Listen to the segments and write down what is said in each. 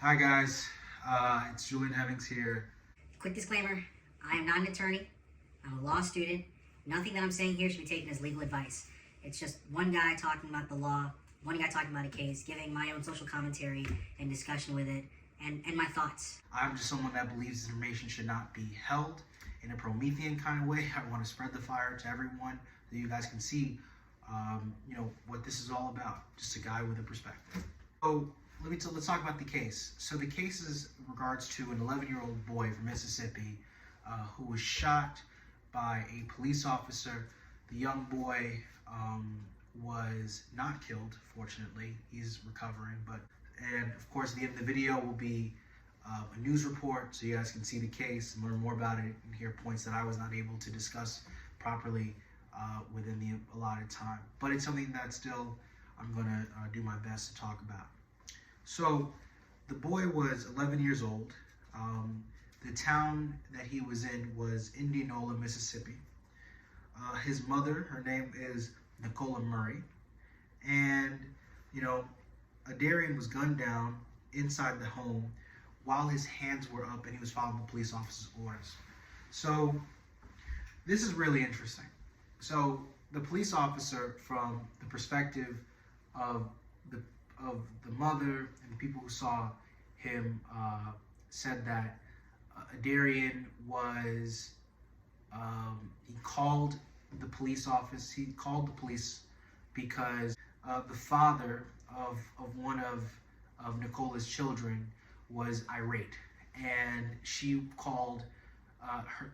Hi guys, it's Julian Hemmings here. Quick disclaimer, I am not an attorney. I'm a law student. Nothing that I'm saying here should be taken as legal advice. It's just one guy talking about the law, one guy talking about a case, giving my own social commentary and discussion with it, and my thoughts. I'm just someone that believes this information should not be held in a Promethean kind of way. I want to spread the fire to everyone so you guys can see, what this is all about. Just a guy with a perspective. So let's talk about the case. So the case is in regards to an 11-year-old boy from Mississippi who was shot by a police officer. The young boy was not killed, fortunately. He's recovering, and of course at the end of the video will be a news report so you guys can see the case and learn more about it and hear points that I was not able to discuss properly within the allotted time. But it's something that still I'm going to do my best to talk about. So the boy was 11 years old. The town that he was in was Indianola, Mississippi. His mother, her name is Aderrien Murry. And, Aderrien was gunned down inside the home while his hands were up and he was following the police officer's orders. So this is really interesting. So the police officer, from the perspective of the mother and the people who saw him, said that Aderrien was, he called the police office, he called the police because the father of one of Nicola's children was irate. And she called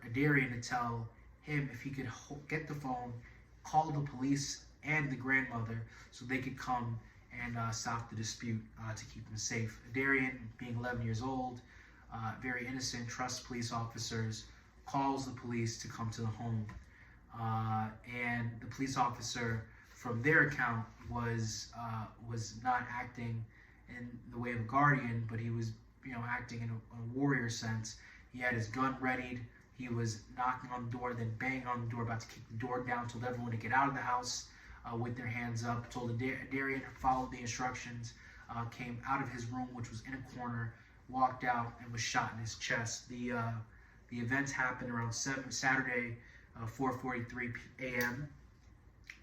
Aderrien to tell him if he could get the phone, call the police and the grandmother so they could come and stop the dispute to keep them safe. Aderrien, being 11 years old, very innocent, trusts police officers, calls the police to come to the home. And the police officer, from their account, was not acting in the way of a guardian, but he was acting in a warrior sense. He had his gun readied. He was knocking on the door, then banging on the door, about to kick the door down, told everyone to get out of the house with their hands up, told Aderrien, followed the instructions, came out of his room, which was in a corner, walked out, and was shot in his chest. The events happened around Saturday, 4:43 a.m.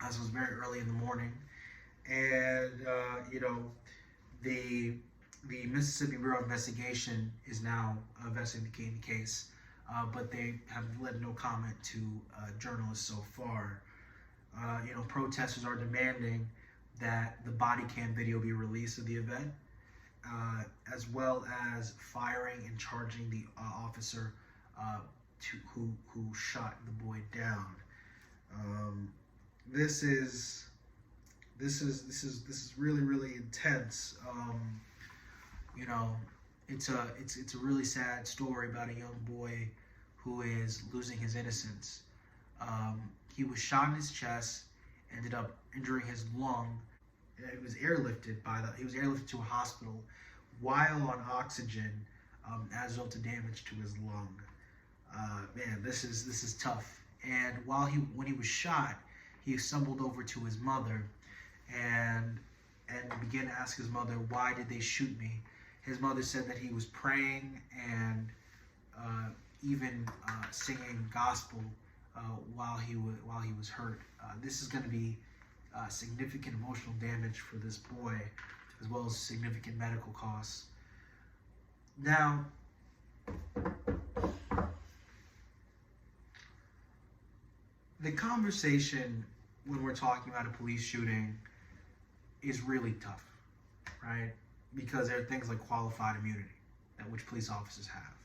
This was very early in the morning. And, the Mississippi Bureau of Investigation is now investigating the case, but they have led no comment to journalists so far. Protesters are demanding that the body cam video be released of the event, as well as firing and charging the officer who shot the boy down. This is really, really intense. It's a really sad story about a young boy who is losing his innocence. He was shot in his chest, ended up injuring his lung. He was airlifted to a hospital while on oxygen, as a result of damage to his lung. Man, this is tough. And when he was shot, he stumbled over to his mother and began to ask his mother, "Why did they shoot me?" His mother said that he was praying and even singing gospel while he was hurt. This is going to be significant emotional damage for this boy, as well as significant medical costs. Now, the conversation when we're talking about a police shooting is really tough, right? Because there are things like qualified immunity that which police officers have,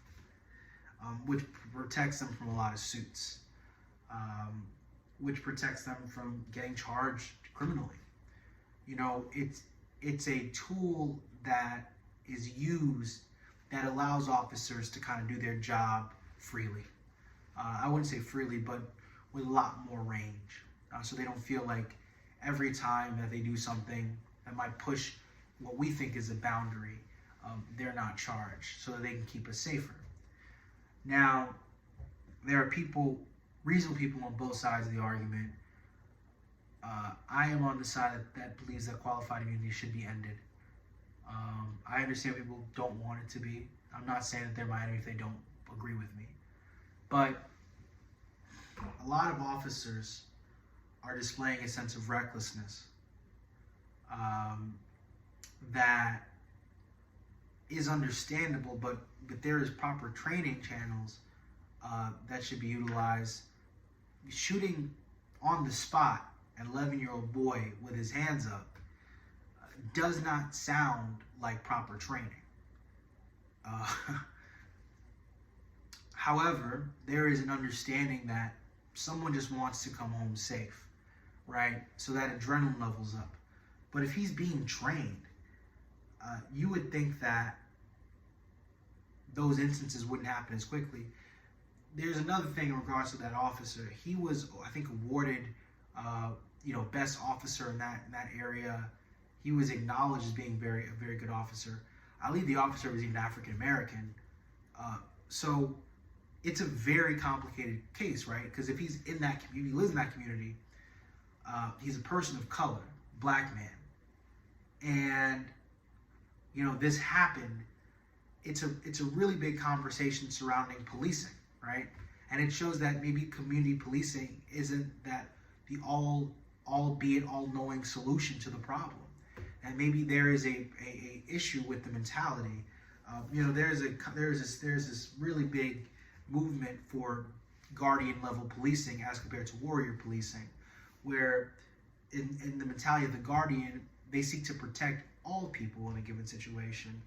which protects them from a lot of suits, which protects them from getting charged criminally. It's a tool that is used that allows officers to kind of do their job freely. I wouldn't say freely, but with a lot more range. So they don't feel like every time that they do something that might push what we think is a boundary, they're not charged, so that they can keep us safer. Now, there are reasonable people on both sides of the argument. I am on the side that believes that qualified immunity should be ended. I understand people don't want it to be. I'm not saying that they're my enemy if they don't agree with me. But a lot of officers are displaying a sense of recklessness that is understandable, but there is proper training channels that should be utilized. Shooting on the spot an 11-year-old boy with his hands up does not sound like proper training. However, there is an understanding that someone just wants to come home safe, right? So that adrenaline levels up. But if he's being trained, you would think that those instances wouldn't happen as quickly. There's another thing in regards to that officer. He was, I think, awarded, best officer in that area. He was acknowledged as being a very good officer. I believe the officer was even African American. So it's a very complicated case, right? Because if he's in that community, lives in that community, he's a person of color, black man, and this happened. It's a really big conversation surrounding policing, right? And it shows that maybe community policing isn't that the albeit all-knowing solution to the problem, and maybe there is a issue with the mentality. There's this really big movement for guardian level policing as compared to warrior policing, where in the mentality of the guardian, they seek to protect all people in a given situation.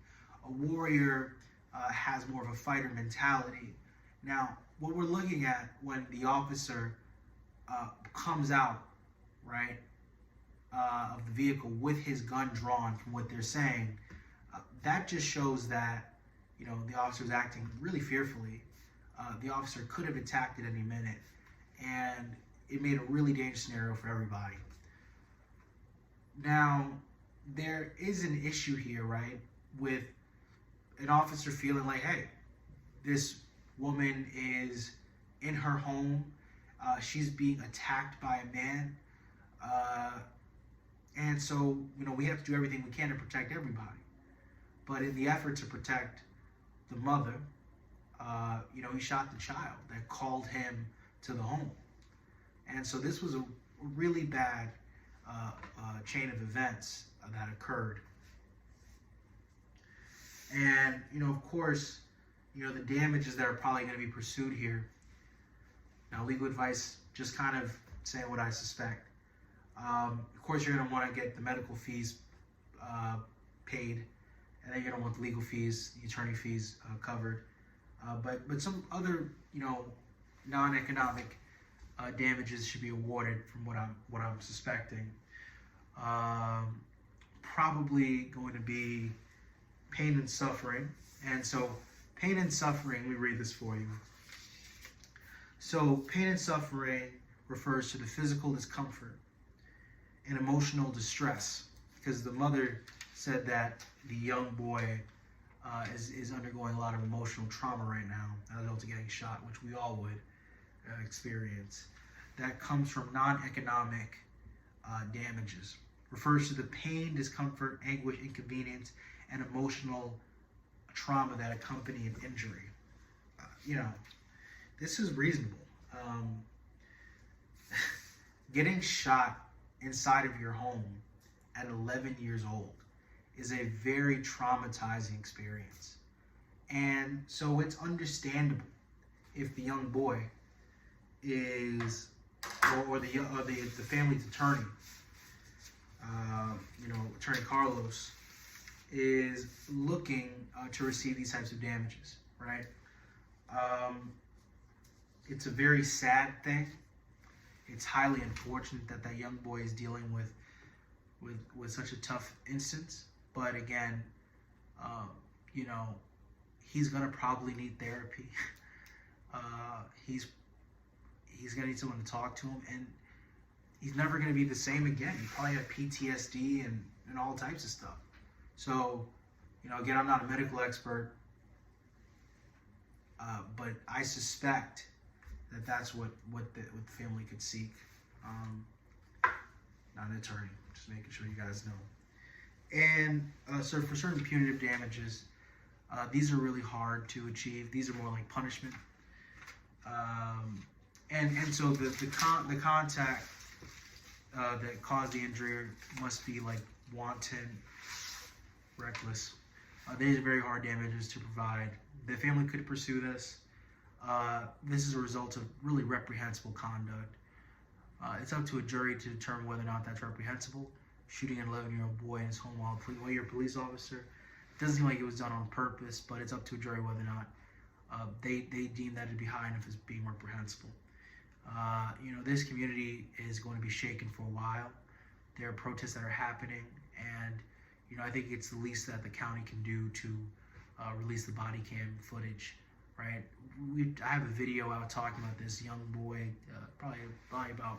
A warrior has more of a fighter mentality. Now, what we're looking at when the officer comes out, right, of the vehicle with his gun drawn, from what they're saying, that just shows that the officer is acting really fearfully. The officer could have attacked at any minute, and it made a really dangerous scenario for everybody. Now, there is an issue here, right, with an officer feeling like, hey, this woman is in her home, she's being attacked by a man, and so we have to do everything we can to protect everybody. But in the effort to protect the mother, he shot the child that called him to the home. And so this was a really bad chain of events that occurred. And, of course, the damages that are probably going to be pursued here. Now, legal advice, just kind of saying what I suspect. Of course, you're going to want to get the medical fees paid, and then you're going to want the legal fees, the attorney fees covered. But some other, non-economic damages should be awarded from what I'm suspecting. Probably going to be pain and suffering. And so pain and suffering, let me read this for you. So pain and suffering refers to the physical discomfort and emotional distress, because the mother said that the young boy is undergoing a lot of emotional trauma right now as a result of getting shot, which we all would experience. That comes from non-economic damages. Refers to the pain, discomfort, anguish, inconvenience, and emotional trauma that accompany an injury. This is reasonable. Getting shot inside of your home at 11 years old is a very traumatizing experience. And so it's understandable if the young boy is, or the family's attorney, Attorney Carlos, is looking to receive these types of damages, right? It's a very sad thing. It's highly unfortunate that that young boy is dealing with such a tough instance. But again, he's gonna probably need therapy. He's gonna need someone to talk to him, and he's never gonna be the same again. He probably had PTSD and all types of stuff. So, again, I'm not a medical expert, but I suspect that that's what the family could seek. Not an attorney, just making sure you guys know. And so for certain punitive damages, these are really hard to achieve. These are more like punishment. And so the contact that caused the injury must be like wanton, reckless. These are very hard damages to provide. The family could pursue this. This is a result of really reprehensible conduct. It's up to a jury to determine whether or not that's reprehensible. Shooting an 11-year-old boy in his home while you're a police officer, it doesn't seem like it was done on purpose, but it's up to a jury whether or not they deem that to be high enough as being reprehensible. This community is going to be shaken for a while. There are protests that are happening, and I think it's the least that the county can do to release the body cam footage. Right? I have a video out talking about this young boy, probably about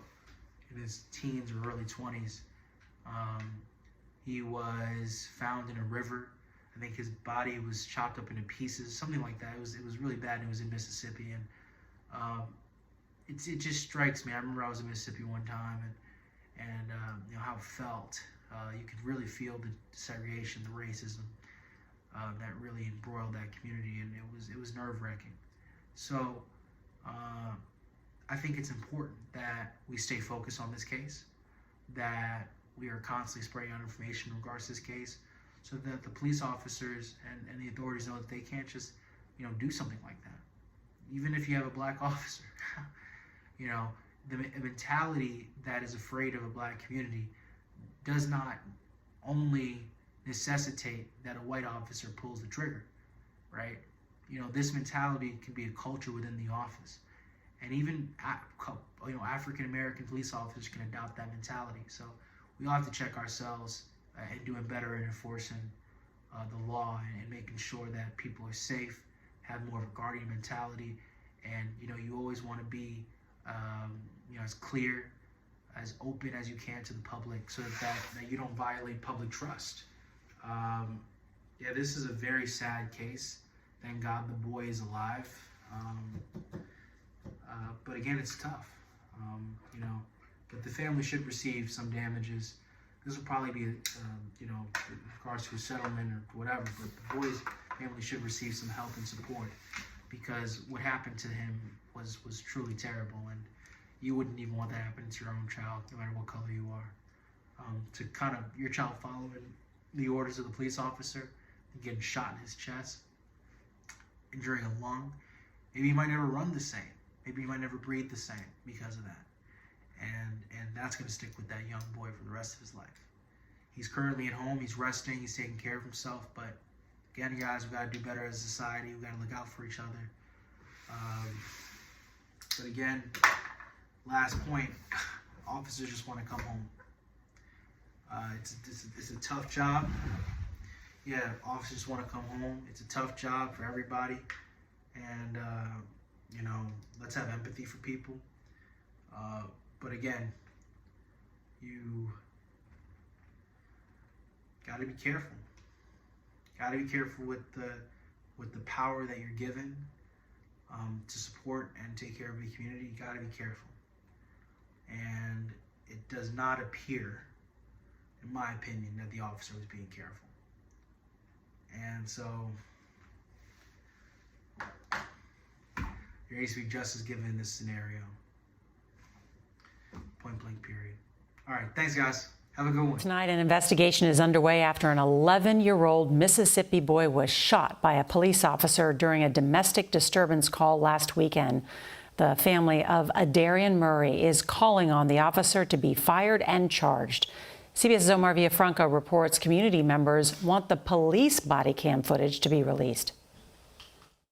in his teens or early 20s. He was found in a river. I think his body was chopped up into pieces, something like that. It was really bad. It was in Mississippi, and it just strikes me. I remember I was in Mississippi one time, and how it felt. You could really feel the segregation, the racism that really embroiled that community, and it was nerve-wracking. So I think it's important that we stay focused on this case, that we are constantly spreading out information in regards to this case, so that the police officers and the authorities know that they can't just do something like that. Even if you have a black officer, the mentality that is afraid of a black community does not only necessitate that a white officer pulls the trigger, right? This mentality can be a culture within the office, and even African American police officers can adopt that mentality. So we all have to check ourselves and doing better in enforcing the law and making sure that people are safe, have more of a guardian mentality, and you always want to be as clear, as open as you can to the public, so that you don't violate public trust. This is a very sad case. Thank God the boy is alive. But again, it's tough. But the family should receive some damages. This will probably be, in regards to a settlement or whatever, but the boy's family should receive some help and support, because what happened to him was truly terrible, and you wouldn't even want that happening to your own child, no matter what color you are. To kind of your child following the orders of the police officer and getting shot in his chest, injuring a lung, maybe he might never run the same. Maybe he might never breathe the same because of that. And that's going to stick with that young boy for the rest of his life. He's currently at home. He's resting. He's taking care of himself. But again, guys, we've got to do better as a society. We've got to look out for each other. But again, last point, officers just want to come home. It's a tough job. Yeah, officers want to come home. It's a tough job for everybody. And, let's have empathy for people. But again, you got to be careful. Got to be careful with the power that you're given to support and take care of the community. You got to be careful. And it does not appear, in my opinion, that the officer was being careful. And so there needs to be justice given in this scenario. Point blank period. All right, thanks guys. Have a good one. Tonight, an investigation is underway after an 11-year-old Mississippi boy was shot by a police officer during a domestic disturbance call last weekend. The family of Aderrien Murry is calling on the officer to be fired and charged. CBS's Omar Villafranca reports community members want the police body cam footage to be released.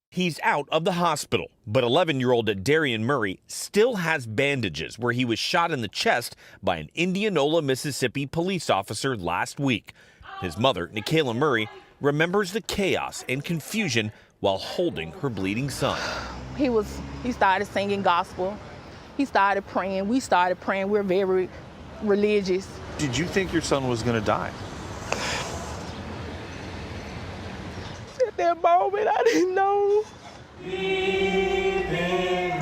He's out of the hospital, but 11-year-old Aderrien Murry still has bandages where he was shot in the chest by an Indianola, Mississippi police officer last week. His mother, Nikayla Murray, remembers the chaos and confusion while holding her bleeding son. He started singing gospel. He started praying. We started praying. We're very religious. Did you think your son was going to die? At that moment, I didn't know.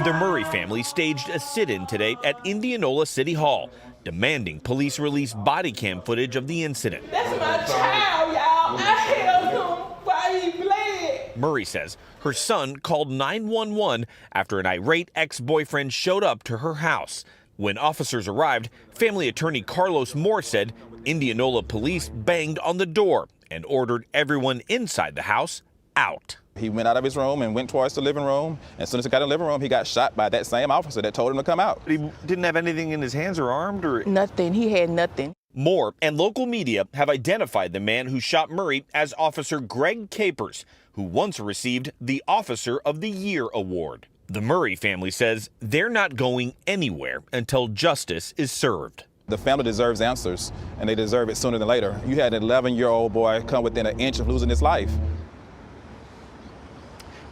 The Murray family staged a sit-in today at Indianola City Hall, demanding police release body cam footage of the incident. That's my child, y'all. I held him while he bled. Murray says her son called 911 after an irate ex-boyfriend showed up to her house. When officers arrived, family attorney Carlos Moore said Indianola police banged on the door and ordered everyone inside the house out. He went out of his room and went towards the living room. As soon as he got in the living room, he got shot by that same officer that told him to come out. He didn't have anything in his hands or armed or? Nothing. He had nothing. Moore and local media have identified the man who shot Murray as Officer Greg Capers, who once received the Officer of the Year award. The Murray family says they're not going anywhere until justice is served. The family deserves answers, and they deserve it sooner than later. You had an 11-year-old boy come within an inch of losing his life.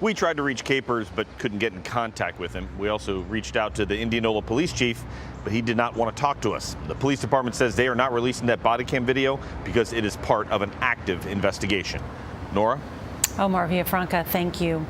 We tried to reach Capers but couldn't get in contact with him. We also reached out to the Indianola police chief, but he did not want to talk to us. The police department says they are not releasing that body cam video because it is part of an active investigation. Nora? Omar Villafranca, thank you.